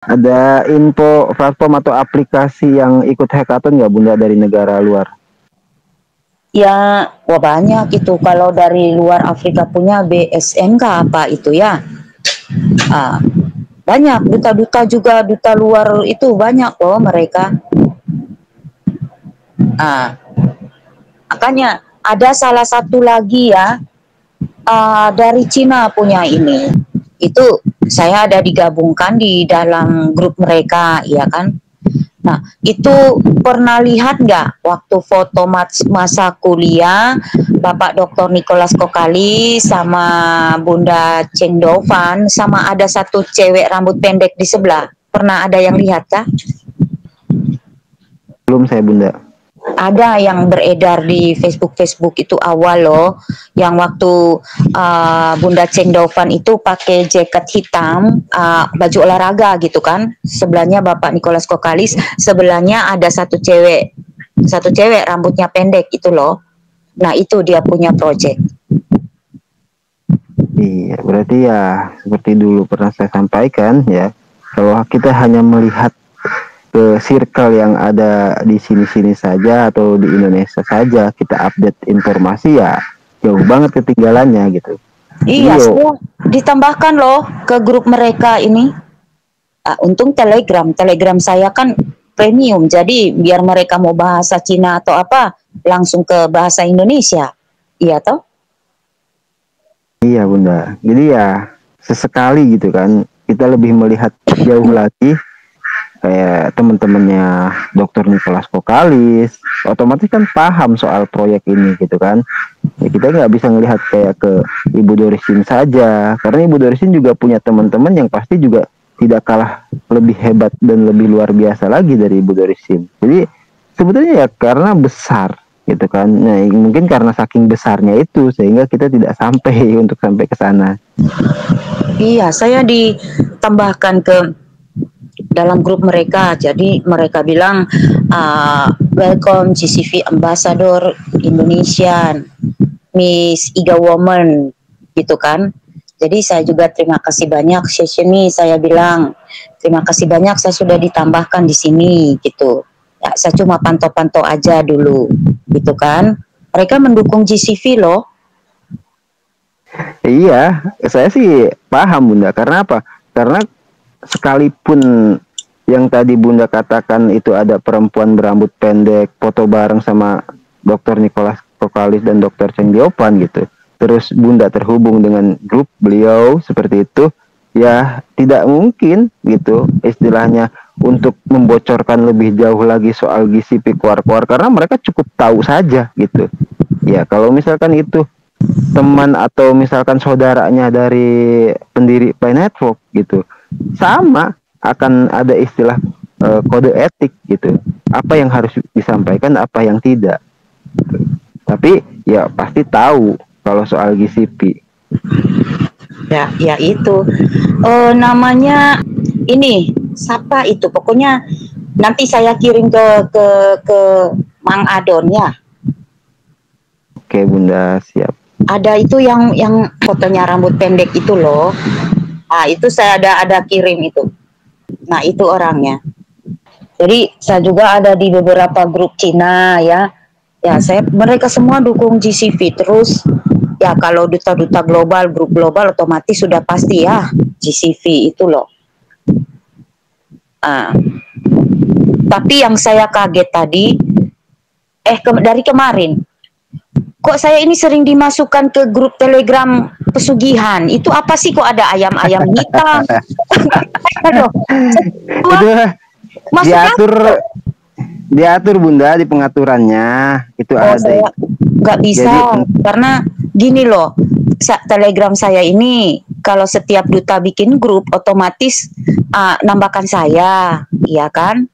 Ada info platform atau aplikasi yang ikut hackathon nggak Bunda dari negara luar? Ya, wah banyak itu. Kalau dari luar Afrika punya BSMK apa itu ya? Ah, banyak duta-duta juga, duta luar itu banyak loh mereka. Ah, makanya ada salah satu lagi ya, dari Cina punya ini. Itu saya ada digabungkan di dalam grup mereka, ya kan? Nah, itu pernah lihat nggak waktu foto masa kuliah Bapak Dr. Nicholas Kokali sama Bunda Cheng Dovan sama ada satu cewek rambut pendek di sebelah. Pernah ada yang lihat kah? Belum saya Bunda. Ada yang beredar di Facebook itu awal loh, yang waktu Bunda Cheng Dovan itu pakai jaket hitam, baju olahraga gitu kan, sebelahnya Bapak Nicholas Kokalis, sebelahnya ada satu cewek rambutnya pendek itu loh. Nah itu dia punya project. Iya, berarti ya seperti dulu pernah saya sampaikan ya, kalau kita hanya melihat ke circle yang ada di sini-sini saja atau di Indonesia saja, kita update informasi ya jauh banget ketinggalannya gitu. Jadi Iya, yo, saya ditambahkan loh ke grup mereka ini. Untung Telegram saya kan premium, jadi biar mereka mau bahasa Cina atau apa, langsung ke bahasa Indonesia. Iya toh? iya Bunda. Jadi ya sesekali gitu kan, kita lebih melihat jauh lagi kayak teman-temannya Dokter Nicholas Kokalis, otomatis kan paham soal proyek ini gitu kan. Ya, kita nggak bisa ngelihat kayak ke Ibu Dorisin saja, karena Ibu Dorisin juga punya teman-teman yang pasti juga tidak kalah lebih hebat dan lebih luar biasa lagi dari Ibu Dorisin. Jadi sebetulnya ya karena besar gitu kan. Nah, mungkin karena saking besarnya itu sehingga kita tidak sampai untuk sampai ke sana. Iya, saya ditambahkan ke dalam grup mereka. Jadi mereka bilang, welcome GCV Ambassador Indonesian, Miss Iga Woman, gitu kan. Jadi saya juga terima kasih banyak session ini. Saya bilang terima kasih banyak saya sudah ditambahkan di sini gitu. Ya, saya cuma pantau-pantau aja dulu, gitu kan. Mereka mendukung GCV loh. Iya, saya sih paham Bunda. Karena apa? Karena sekalipun yang tadi Bunda katakan itu ada perempuan berambut pendek foto bareng sama Dokter Nicholas Kokalis dan Dokter Cheng Diopan gitu. Terus Bunda terhubung dengan grup beliau seperti itu, ya tidak mungkin gitu istilahnya untuk membocorkan lebih jauh lagi soal GCP Kuar-Kuar karena mereka cukup tahu saja gitu. Ya kalau misalkan itu teman atau misalkan saudaranya dari pendiri Play Network gitu, sama akan ada istilah kode etik gitu. Apa yang harus disampaikan, apa yang tidak. Tapi ya pasti tahu kalau soal GCP. Ya itu. Namanya ini siapa itu? Pokoknya nanti saya kirim ke Mang Adon ya. Oke Bunda, siap. Ada itu yang fotonya rambut pendek itu loh. Itu saya ada kirim itu. Nah, itu orangnya. Jadi saya juga ada di beberapa grup Cina ya. Ya, mereka semua dukung GCV terus. Ya, kalau duta-duta global, grup global otomatis sudah pasti ya GCV itu loh. Ah, tapi yang saya kaget tadi, dari kemarin, kok saya ini sering dimasukkan ke grup Telegram pesugihan. Itu apa sih kok ada ayam-ayam hitam? Aduh, Itu masuk diatur apa? diatur Bunda di pengaturannya itu Oh, ada saya itu. nggak bisa Jadi karena gini loh, Telegram saya ini kalau setiap duta bikin grup otomatis nambahkan saya, iya kan?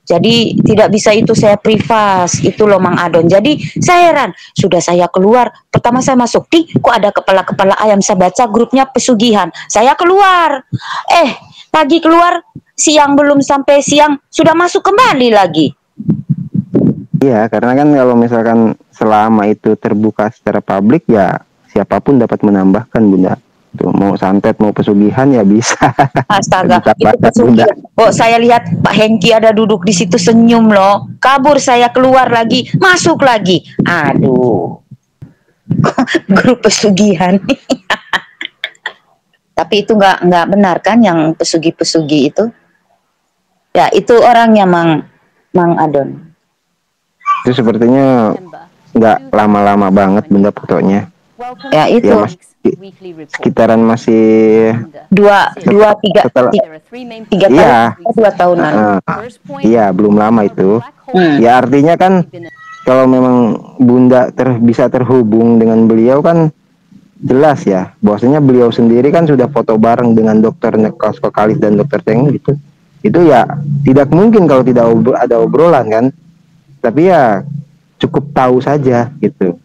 Jadi tidak bisa itu saya privas, itu loh Mang Adon. Jadi saya heran, sudah saya keluar, pertama saya masuk, kok ada kepala-kepala ayam, saya baca grupnya pesugihan. Saya keluar, pagi keluar, siang belum sampai siang, sudah masuk kembali lagi. iya, karena kan kalau misalkan selama itu terbuka secara publik ya siapapun dapat menambahkan Bunda. Tuh mau santet mau pesugihan ya bisa. Astaga, Bisa itu banget Bunda. pesugihan. Oh, saya lihat Pak Hengki ada duduk di situ senyum loh. Kabur saya keluar lagi, masuk lagi. Aduh, grup pesugihan. Tapi itu nggak benar kan yang pesugi-pesugi itu? Ya, itu orangnya Mang Adon. Itu sepertinya nggak lama-lama banget Bunda fotonya. Ya Ya itu masih sekitaran masih dua tiga setelah tiga tahun, iya 2 tahunan. iya belum lama itu. Ya artinya kan kalau memang Bunda bisa terhubung dengan beliau kan jelas ya bahwasanya beliau sendiri kan sudah foto bareng dengan dokter Nikolaus Kokalis dan dokter Cheng gitu. Itu ya tidak mungkin kalau tidak ada obrolan kan. Tapi ya cukup tahu saja gitu.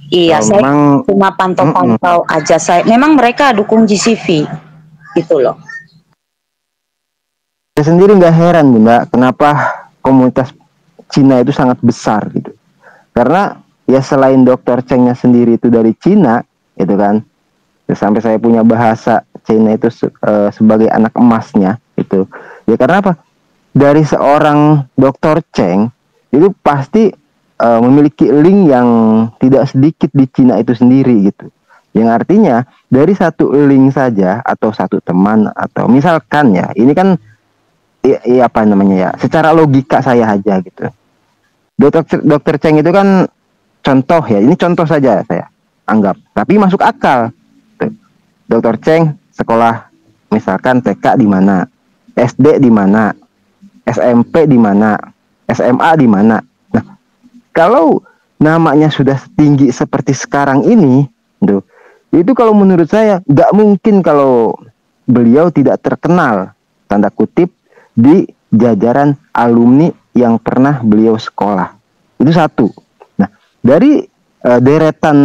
Iya, Kalau saya memang cuma pantau-pantau aja. Saya memang mereka dukung GCV gitu loh. saya sendiri nggak heran Bunda kenapa komunitas Cina itu sangat besar gitu. Karena ya selain dokter Chengnya sendiri itu dari Cina gitu kan. Sampai saya punya bahasa Cina itu sebagai anak emasnya itu. Ya karena apa? Dari seorang dokter Cheng itu pasti memiliki link yang tidak sedikit di Cina itu sendiri gitu. Yang artinya dari satu link saja atau satu teman atau misalkan ya ini kan apa namanya ya secara logika saya aja gitu. Dokter Cheng itu kan contoh ya ini contoh saja saya anggap tapi masuk akal. Dokter Cheng sekolah misalkan TK di mana, SD di mana, SMP di mana, SMA di mana. Nah, kalau namanya sudah tinggi seperti sekarang ini, tuh, itu kalau menurut saya nggak mungkin kalau beliau tidak terkenal tanda kutip di jajaran alumni yang pernah beliau sekolah. Itu satu. Nah, dari deretan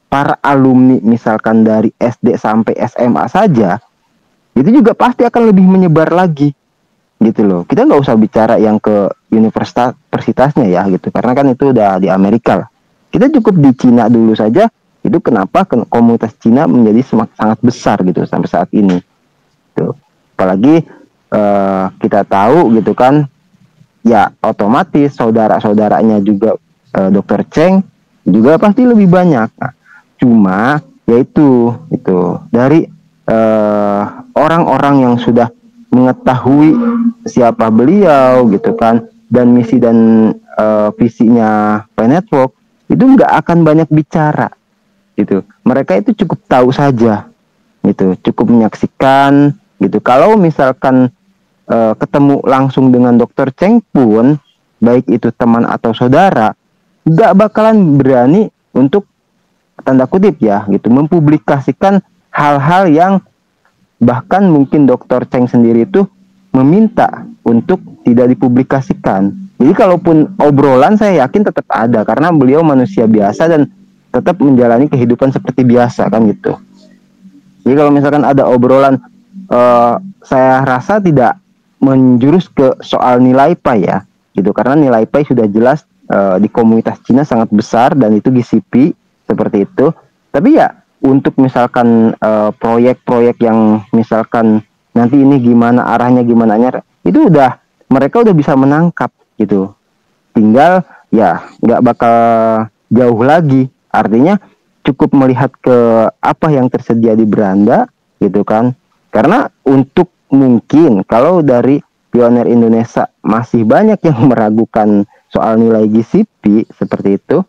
para alumni misalkan dari SD sampai SMA saja, itu juga pasti akan lebih menyebar lagi gitu loh. Kita nggak usah bicara yang ke universitasnya ya gitu, karena kan itu udah di Amerika lah. Kita cukup di Cina dulu saja, itu kenapa komunitas Cina menjadi sangat besar gitu sampai saat ini. Tuh. Apalagi kita tahu gitu kan, ya otomatis saudara-saudaranya juga Dokter Cheng juga pasti lebih banyak. Nah, cuma yaitu itu dari orang-orang yang sudah mengetahui siapa beliau gitu kan dan misi dan visinya Pi Network itu nggak akan banyak bicara gitu. Mereka itu cukup tahu saja gitu, cukup menyaksikan gitu. Kalau misalkan ketemu langsung dengan Dokter Cheng pun baik itu teman atau saudara nggak bakalan berani untuk tanda kutip ya gitu mempublikasikan hal-hal yang bahkan mungkin Dokter Cheng sendiri itu meminta untuk tidak dipublikasikan. Jadi kalaupun obrolan saya yakin tetap ada karena beliau manusia biasa dan tetap menjalani kehidupan seperti biasa kan gitu. Jadi kalau misalkan ada obrolan saya rasa tidak menjurus ke soal nilai PAI ya gitu karena nilai PAI sudah jelas di komunitas Cina sangat besar dan itu GCP seperti itu. Tapi ya untuk misalkan proyek-proyek yang misalkan nanti ini gimana arahnya gimana itu udah mereka udah bisa menangkap gitu. Tinggal ya nggak bakal jauh lagi. Artinya cukup melihat ke apa yang tersedia di beranda gitu kan. Karena untuk mungkin kalau dari pionir Indonesia masih banyak yang meragukan soal nilai GCP seperti itu.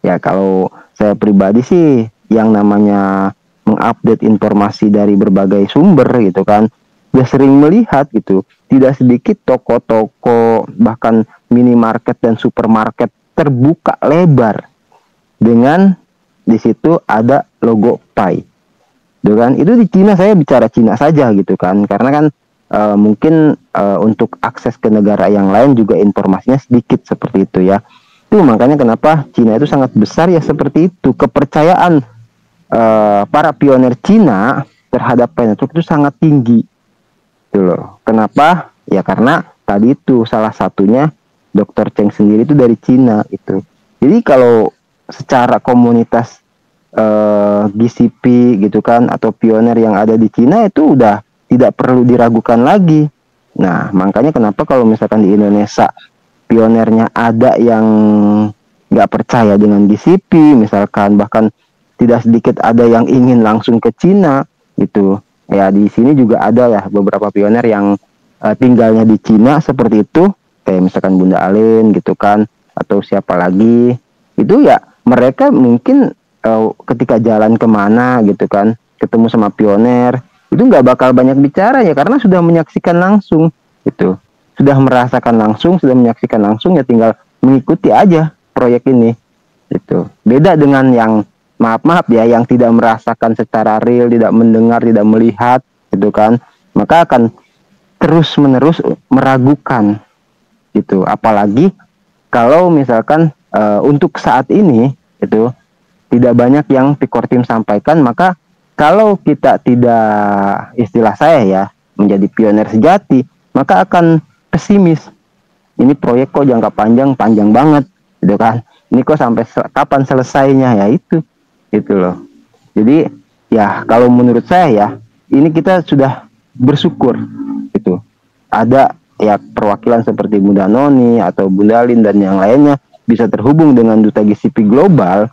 Ya kalau saya pribadi sih yang namanya mengupdate informasi dari berbagai sumber gitu kan udah sering melihat gitu tidak sedikit toko-toko bahkan minimarket dan supermarket terbuka lebar dengan di situ ada logo Pi gitu kan. Itu di Cina, saya bicara Cina saja gitu kan karena kan mungkin untuk akses ke negara yang lain juga informasinya sedikit seperti itu ya. Itu makanya kenapa Cina itu sangat besar ya seperti itu. Kepercayaan para pionir Cina terhadap Pi Network itu sangat tinggi. Gitu loh. Kenapa? Ya karena tadi itu salah satunya Dokter Cheng sendiri itu dari Cina itu. Jadi kalau secara komunitas GCP gitu kan, atau pioner yang ada di Cina itu udah tidak perlu diragukan lagi. Nah, makanya kenapa kalau misalkan di Indonesia pionernya ada yang nggak percaya dengan GCP, misalkan bahkan tidak sedikit ada yang ingin langsung ke Cina gitu. Ya di sini juga ada ya beberapa pioner yang tinggalnya di Cina seperti itu, kayak misalkan Bunda Alin gitu kan, atau siapa lagi. Itu ya mereka mungkin ketika jalan kemana gitu kan, ketemu sama pioner, itu nggak bakal banyak bicara ya karena sudah menyaksikan langsung gitu, sudah merasakan langsung, sudah menyaksikan langsung, ya tinggal mengikuti aja proyek ini gitu. Beda dengan yang maaf ya yang tidak merasakan secara real, tidak mendengar, tidak melihat gitu kan, maka akan terus menerus meragukan gitu. Apalagi kalau misalkan untuk saat ini itu tidak banyak yang Pikortim sampaikan, maka kalau kita tidak, istilah saya ya, menjadi pioner sejati, maka akan pesimis. Ini proyek kok jangka panjang banget gitu kan, ini kok sampai kapan selesainya, ya itu gitu loh. Jadi ya kalau menurut saya ya, ini kita sudah bersyukur gitu, ada ya perwakilan seperti Bunda Noni atau Bunda Lin dan yang lainnya bisa terhubung dengan Duta GCP Global.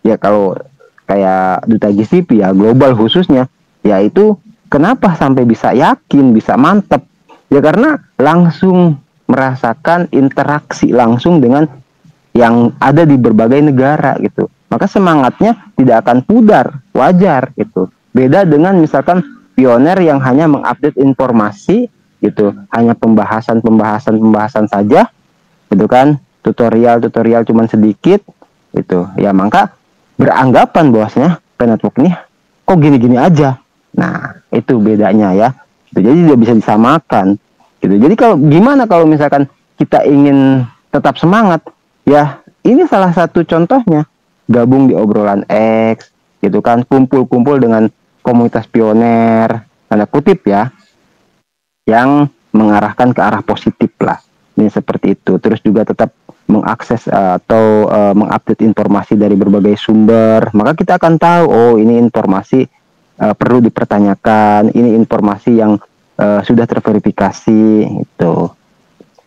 Ya kalau kayak Duta GCP ya global khususnya, ya itu kenapa sampai bisa yakin, bisa mantep, ya karena langsung merasakan interaksi langsung dengan yang ada di berbagai negara gitu. Maka semangatnya tidak akan pudar, wajar gitu. Beda dengan misalkan pioner yang hanya mengupdate informasi gitu, hanya pembahasan saja gitu kan, tutorial cuman sedikit gitu. Ya maka beranggapan bahwasanya P-Network ini kok gini-gini aja. Nah, itu bedanya ya. Jadi tidak bisa disamakan gitu. Jadi kalau gimana kalau misalkan kita ingin tetap semangat, ya ini salah satu contohnya. Gabung di obrolan X gitu kan, kumpul-kumpul dengan komunitas pioner, tanda kutip ya, yang mengarahkan ke arah positif lah. Ini seperti itu. Terus juga tetap mengakses atau mengupdate informasi dari berbagai sumber, maka kita akan tahu, oh ini informasi perlu dipertanyakan, ini informasi yang sudah terverifikasi itu.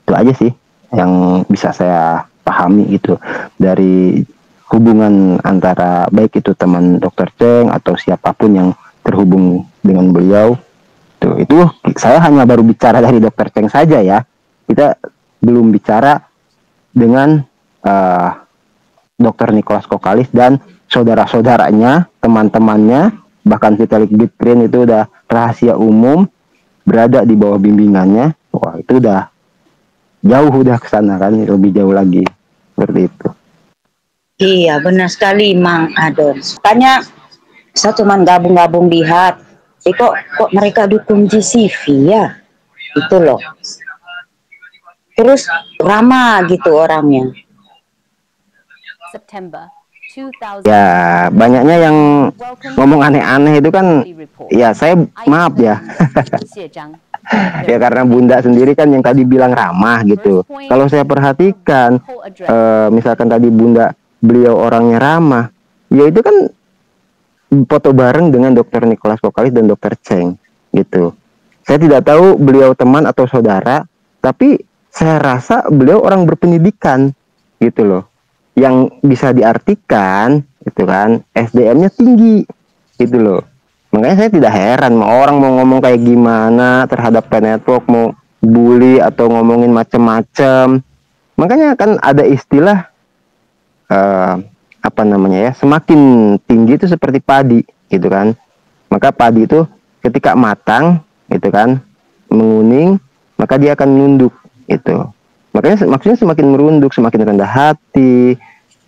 Itu aja sih yang bisa saya pahami gitu dari hubungan antara baik itu teman Dr. Cheng atau siapapun yang terhubung dengan beliau. Tuh, itu saya hanya baru bicara dari Dr. Cheng saja ya. Kita belum bicara dengan Dr. Nicholas Kokalis dan saudara-saudaranya, teman-temannya, bahkan Vitalik Bitprin itu udah rahasia umum, berada di bawah bimbingannya. Wah, itu udah jauh, udah kesana kan, lebih jauh lagi seperti itu. Iya, benar sekali Mang Adon. Makanya saya cuma gabung-gabung lihat, kok mereka dukung GCV ya, itu loh. Terus ramah gitu orangnya. September 2000. Ya, banyaknya yang ngomong aneh-aneh itu kan, ya saya maaf ya. Ya karena Bunda sendiri kan yang tadi bilang ramah gitu. Kalau saya perhatikan, misalkan tadi beliau orangnya ramah, ya itu kan foto bareng dengan Dr. Nicholas Kokalis dan Dr. Cheng gitu. Saya tidak tahu beliau teman atau saudara, tapi saya rasa beliau orang berpendidikan gitu loh, yang bisa diartikan itu kan SDM-nya tinggi gitu loh. Makanya saya tidak heran orang mau ngomong kayak gimana terhadap P-Network, mau bully atau ngomongin macam-macam. Makanya kan ada istilah apa namanya ya, semakin tinggi itu seperti padi gitu kan. Maka padi itu ketika matang gitu kan, menguning, maka dia akan nunduk itu. Makanya maksudnya semakin merunduk, semakin rendah hati.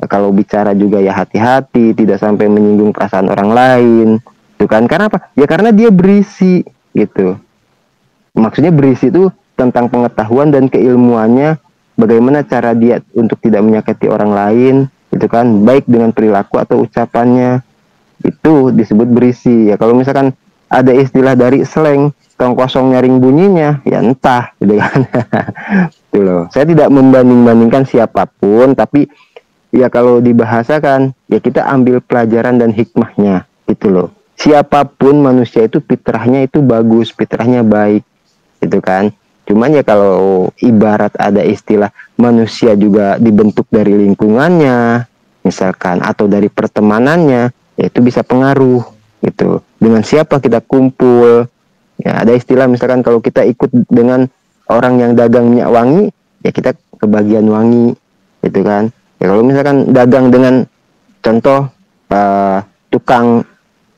Kalau bicara juga ya hati-hati, tidak sampai menyinggung perasaan orang lain. Itu kan karena apa? Ya karena dia berisi gitu. Maksudnya berisi itu tentang pengetahuan dan keilmuannya, bagaimana cara dia untuk tidak menyakiti orang lain, itu kan, baik dengan perilaku atau ucapannya. Itu disebut berisi. Ya kalau misalkan ada istilah dari slang, tong kosong nyaring bunyinya, ya entah gitu kan. Gitu loh. Saya tidak membanding-bandingkan siapapun, tapi ya kalau dibahasakan ya kita ambil pelajaran dan hikmahnya gitu loh. Siapapun manusia itu fitrahnya itu bagus, fitrahnya baik gitu kan. Cuman ya kalau ibarat ada istilah manusia juga dibentuk dari lingkungannya misalkan atau dari pertemanannya, ya itu bisa pengaruh gitu. Dengan siapa kita kumpul. Ya ada istilah misalkan kalau kita ikut dengan orang yang dagang minyak wangi, ya kita kebagian wangi gitu kan. Ya kalau misalkan dagang dengan contoh tukang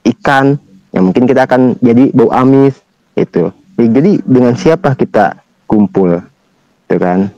ikan, ya mungkin kita akan jadi bau amis gitu. Ya, jadi dengan siapa kita kumpul, gitu kan?